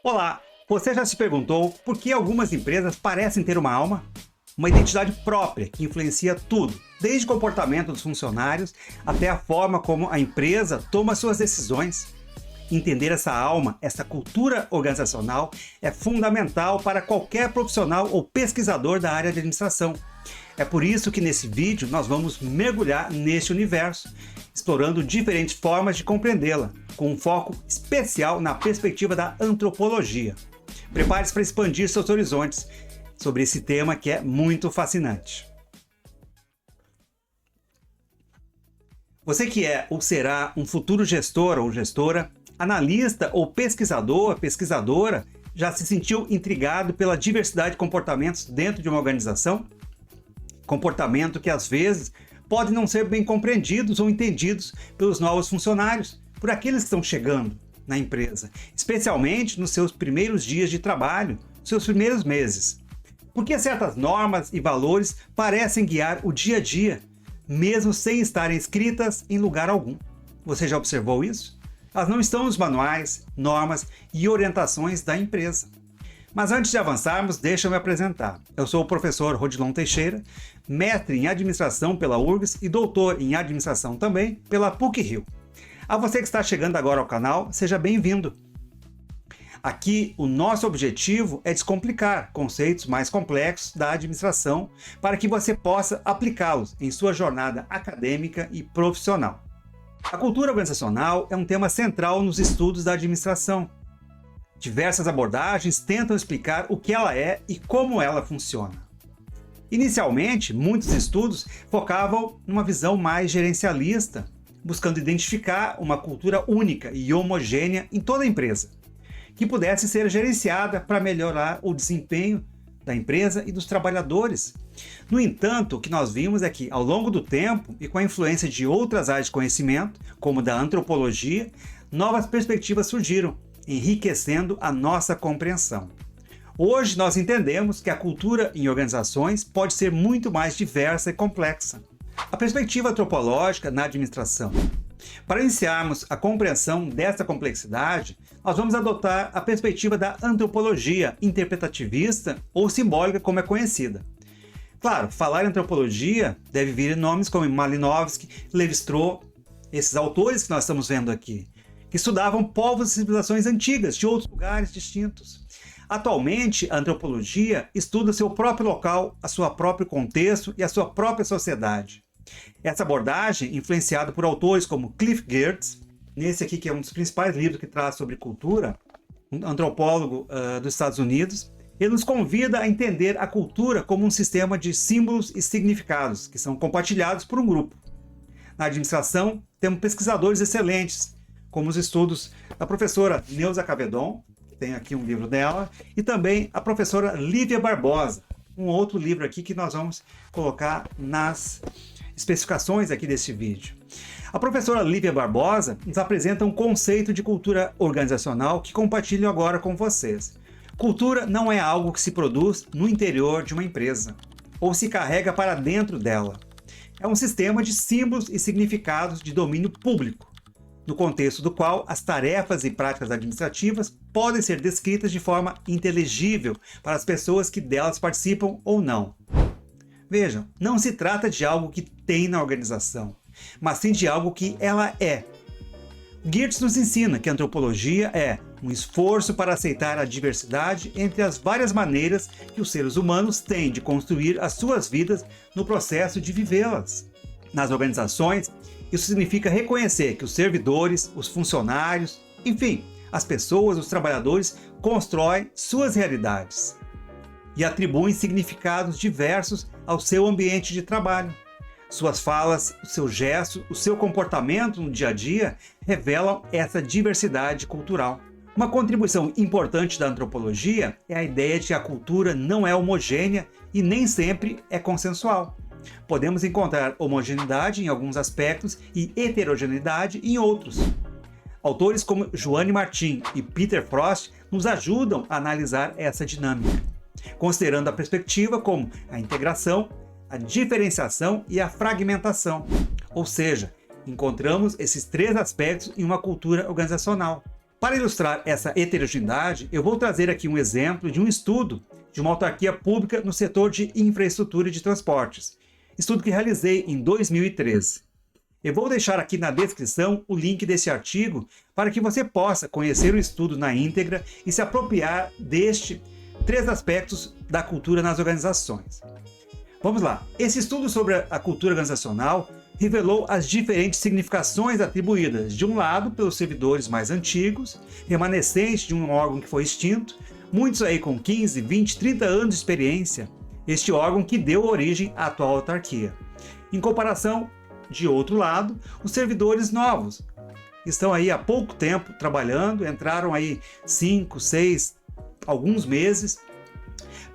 Olá, você já se perguntou por que algumas empresas parecem ter uma alma? Uma identidade própria que influencia tudo, desde o comportamento dos funcionários até a forma como a empresa toma suas decisões. Entender essa alma, essa cultura organizacional, é fundamental para qualquer profissional ou pesquisador da área de administração. É por isso que nesse vídeo nós vamos mergulhar neste universo, explorando diferentes formas de compreendê-la, com um foco especial na perspectiva da antropologia. Prepare-se para expandir seus horizontes sobre esse tema que é muito fascinante. Você que é ou será um futuro gestor ou gestora, analista ou pesquisador, pesquisadora, já se sentiu intrigado pela diversidade de comportamentos dentro de uma organização? Comportamento que às vezes podem não ser bem compreendidos ou entendidos pelos novos funcionários, por aqueles que estão chegando na empresa, especialmente nos seus primeiros dias de trabalho, seus primeiros meses. Porque certas normas e valores parecem guiar o dia a dia, mesmo sem estarem escritas em lugar algum. Você já observou isso? Elas não estão nos manuais, normas e orientações da empresa. Mas antes de avançarmos, deixa eu me apresentar. Eu sou o professor Rodilon Teixeira, mestre em administração pela URGS e doutor em administração também pela PUC-Rio. A você que está chegando agora ao canal, seja bem-vindo. Aqui, o nosso objetivo é descomplicar conceitos mais complexos da administração para que você possa aplicá-los em sua jornada acadêmica e profissional. A cultura organizacional é um tema central nos estudos da administração. Diversas abordagens tentam explicar o que ela é e como ela funciona. Inicialmente, muitos estudos focavam numa visão mais gerencialista, buscando identificar uma cultura única e homogênea em toda a empresa, que pudesse ser gerenciada para melhorar o desempenho da empresa e dos trabalhadores. No entanto, o que nós vimos é que, ao longo do tempo e com a influência de outras áreas de conhecimento, como da antropologia, novas perspectivas surgiram, enriquecendo a nossa compreensão. Hoje nós entendemos que a cultura em organizações pode ser muito mais diversa e complexa. A perspectiva antropológica na administração. Para iniciarmos a compreensão dessa complexidade, nós vamos adotar a perspectiva da antropologia interpretativista ou simbólica, como é conhecida. Claro, falar em antropologia deve vir em nomes como Malinowski, Lévi-Strauss, esses autores que nós estamos vendo aqui, que estudavam povos e civilizações antigas de outros lugares distintos. Atualmente, a antropologia estuda seu próprio local, a seu próprio contexto e a sua própria sociedade. Essa abordagem, influenciada por autores como Cliff Geertz, nesse aqui que é um dos principais livros que traz sobre cultura, um antropólogo dos Estados Unidos, ele nos convida a entender a cultura como um sistema de símbolos e significados que são compartilhados por um grupo. Na administração, temos pesquisadores excelentes, como os estudos da professora Neuza Cavedon, que tem aqui um livro dela, e também a professora Lívia Barbosa, um outro livro aqui que nós vamos colocar nas especificações aqui deste vídeo. A professora Lívia Barbosa nos apresenta um conceito de cultura organizacional que compartilho agora com vocês. Cultura não é algo que se produz no interior de uma empresa, ou se carrega para dentro dela. É um sistema de símbolos e significados de domínio público, no contexto do qual as tarefas e práticas administrativas podem ser descritas de forma inteligível para as pessoas que delas participam ou não. Vejam, não se trata de algo que tem na organização, mas sim de algo que ela é. Geertz nos ensina que a antropologia é um esforço para aceitar a diversidade entre as várias maneiras que os seres humanos têm de construir as suas vidas no processo de vivê-las. Nas organizações, isso significa reconhecer que os servidores, os funcionários, enfim, as pessoas, os trabalhadores, constroem suas realidades e atribuem significados diversos ao seu ambiente de trabalho. Suas falas, o seu gesto, o seu comportamento no dia a dia revelam essa diversidade cultural. Uma contribuição importante da antropologia é a ideia de que a cultura não é homogênea e nem sempre é consensual. Podemos encontrar homogeneidade em alguns aspectos e heterogeneidade em outros. Autores como Joanne Martin e Peter Frost nos ajudam a analisar essa dinâmica, considerando a perspectiva como a integração, a diferenciação e a fragmentação. Ou seja, encontramos esses três aspectos em uma cultura organizacional. Para ilustrar essa heterogeneidade, eu vou trazer aqui um exemplo de um estudo de uma autarquia pública no setor de infraestrutura e de transportes. Estudo que realizei em 2013. Eu vou deixar aqui na descrição o link desse artigo para que você possa conhecer o estudo na íntegra e se apropriar destes 3 aspectos da cultura nas organizações. Vamos lá. Esse estudo sobre a cultura organizacional revelou as diferentes significações atribuídas, de um lado, pelos servidores mais antigos, remanescentes de um órgão que foi extinto, muitos aí com 15, 20, 30 anos de experiência, este órgão que deu origem à atual autarquia. Em comparação, de outro lado, os servidores novos, estão aí há pouco tempo trabalhando, entraram aí 5, 6, alguns meses.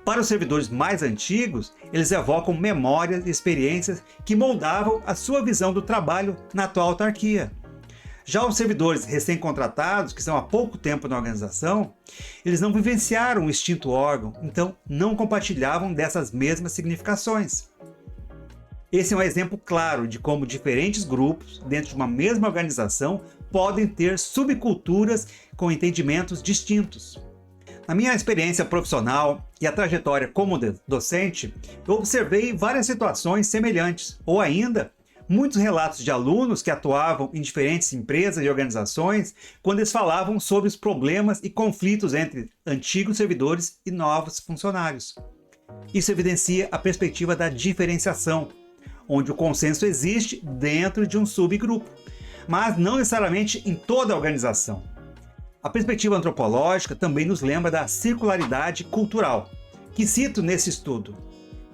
Para os servidores mais antigos, eles evocam memórias e experiências que moldavam a sua visão do trabalho na atual autarquia. Já os servidores recém-contratados, que estão há pouco tempo na organização, eles não vivenciaram o extinto órgão, então não compartilhavam dessas mesmas significações. Esse é um exemplo claro de como diferentes grupos, dentro de uma mesma organização, podem ter subculturas com entendimentos distintos. Na minha experiência profissional e a trajetória como docente, eu observei várias situações semelhantes, ou ainda, muitos relatos de alunos que atuavam em diferentes empresas e organizações quando eles falavam sobre os problemas e conflitos entre antigos servidores e novos funcionários. Isso evidencia a perspectiva da diferenciação, onde o consenso existe dentro de um subgrupo, mas não necessariamente em toda a organização. A perspectiva antropológica também nos lembra da circularidade cultural, que cito nesse estudo.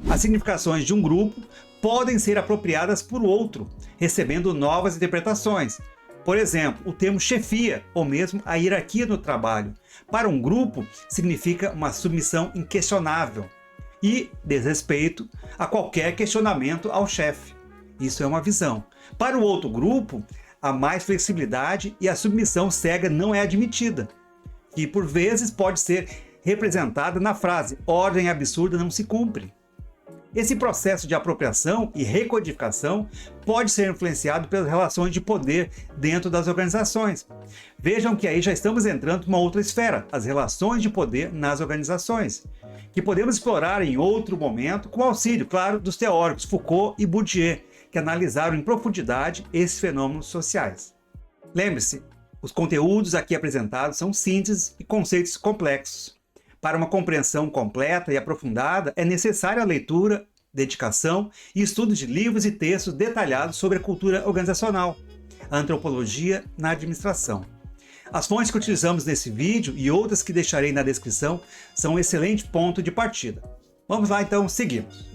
As significações de um grupo podem ser apropriadas por outro, recebendo novas interpretações. Por exemplo, o termo chefia, ou mesmo a hierarquia no trabalho, para um grupo significa uma submissão inquestionável e desrespeito a qualquer questionamento ao chefe. Isso é uma visão. Para o outro grupo, há mais flexibilidade e a submissão cega não é admitida, que por vezes pode ser representada na frase "ordem absurda não se cumpre". Esse processo de apropriação e recodificação pode ser influenciado pelas relações de poder dentro das organizações. Vejam que aí já estamos entrando numa outra esfera, as relações de poder nas organizações, que podemos explorar em outro momento com o auxílio, claro, dos teóricos Foucault e Bourdieu, que analisaram em profundidade esses fenômenos sociais. Lembre-se, os conteúdos aqui apresentados são sínteses e conceitos complexos. Para uma compreensão completa e aprofundada, é necessária a leitura, dedicação e estudo de livros e textos detalhados sobre a cultura organizacional, a antropologia na administração. As fontes que utilizamos nesse vídeo e outras que deixarei na descrição são um excelente ponto de partida. Vamos lá então, seguimos.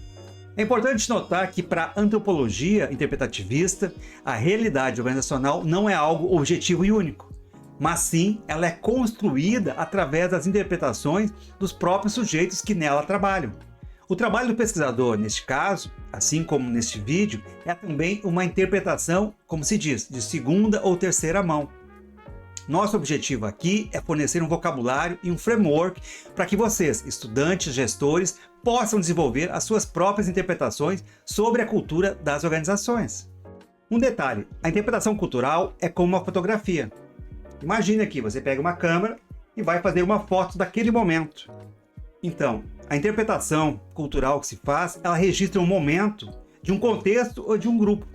É importante notar que para a antropologia interpretativista, a realidade organizacional não é algo objetivo e único, mas sim ela é construída através das interpretações dos próprios sujeitos que nela trabalham. O trabalho do pesquisador, neste caso, assim como neste vídeo, é também uma interpretação, como se diz, de segunda ou terceira mão. Nosso objetivo aqui é fornecer um vocabulário e um framework para que vocês, estudantes, gestores, possam desenvolver as suas próprias interpretações sobre a cultura das organizações. Um detalhe, a interpretação cultural é como uma fotografia. Imagine aqui, você pega uma câmera e vai fazer uma foto daquele momento. Então, a interpretação cultural que se faz, ela registra um momento de um contexto ou de um grupo,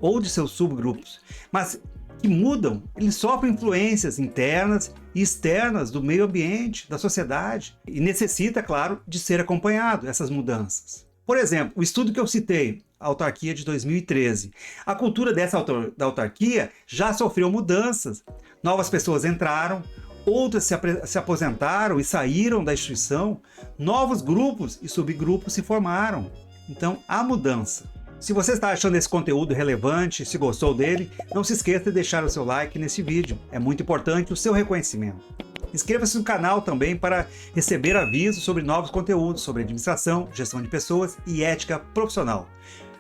ou de seus subgrupos, mas que mudam, eles sofrem influências internas e externas do meio ambiente, da sociedade, e necessita, claro, de ser acompanhado essas mudanças. Por exemplo, o estudo que eu citei, a autarquia de 2013, a cultura da autarquia já sofreu mudanças. Novas pessoas entraram, outras se aposentaram e saíram da instituição, novos grupos e subgrupos se formaram. Então, há mudança. Se você está achando esse conteúdo relevante, se gostou dele, não se esqueça de deixar o seu like nesse vídeo. É muito importante o seu reconhecimento. Inscreva-se no canal também para receber avisos sobre novos conteúdos sobre administração, gestão de pessoas e ética profissional.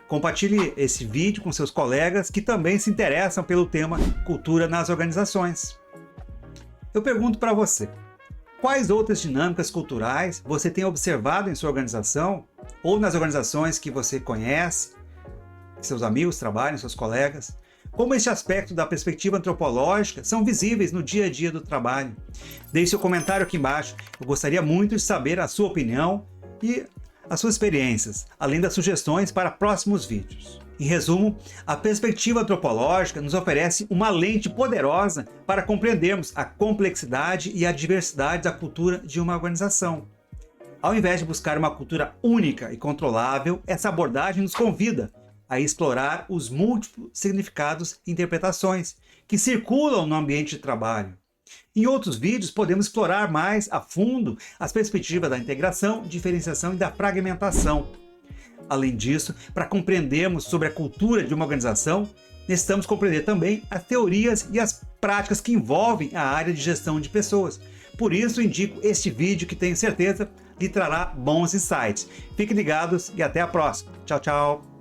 Compartilhe esse vídeo com seus colegas que também se interessam pelo tema cultura nas organizações. Eu pergunto para você, quais outras dinâmicas culturais você tem observado em sua organização ou nas organizações que você conhece, que seus amigos trabalham, seus colegas? como este aspecto da perspectiva antropológica são visíveis no dia a dia do trabalho. Deixe seu comentário aqui embaixo, eu gostaria muito de saber a sua opinião e as suas experiências, além das sugestões para próximos vídeos. Em resumo, a perspectiva antropológica nos oferece uma lente poderosa para compreendermos a complexidade e a diversidade da cultura de uma organização. Ao invés de buscar uma cultura única e controlável, essa abordagem nos convida a explorar os múltiplos significados e interpretações que circulam no ambiente de trabalho. Em outros vídeos, podemos explorar mais a fundo as perspectivas da integração, diferenciação e da fragmentação. Além disso, para compreendermos sobre a cultura de uma organização, necessitamos compreender também as teorias e as práticas que envolvem a área de gestão de pessoas. Por isso, indico este vídeo que tenho certeza lhe trará bons insights. Fiquem ligados e até a próxima. Tchau, tchau!